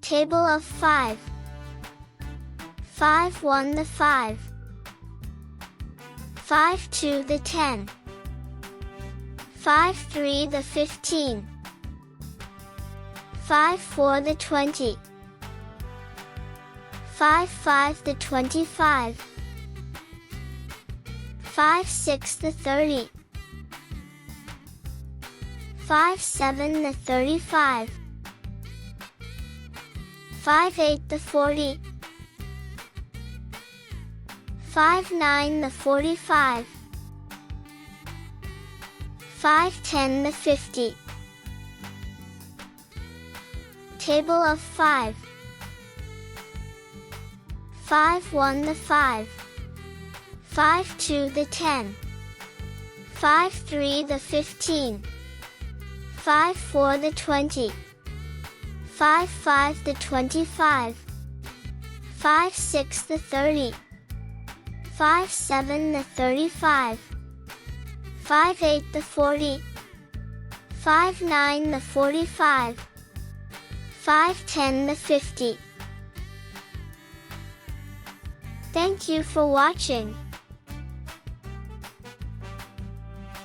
Table of 5. 5 1 the 5. 5 2 the 10. 5 3 the 15. 5 4 the 20. 5 5 the 25. 5 6 the 30. 5 7 the 35. 5 8 the 40. 5 9 the 45. 5 10 the 50. Table of 5. 5 1 the 5. 5 2 the 10. 5 3 the 15. 5 4 the 20. 5 5 the 25. 5 6 the 30. 5 7 the 35. 5 8 the 40. 5 9 the 45. 5 10 the 50. Thank you for watching.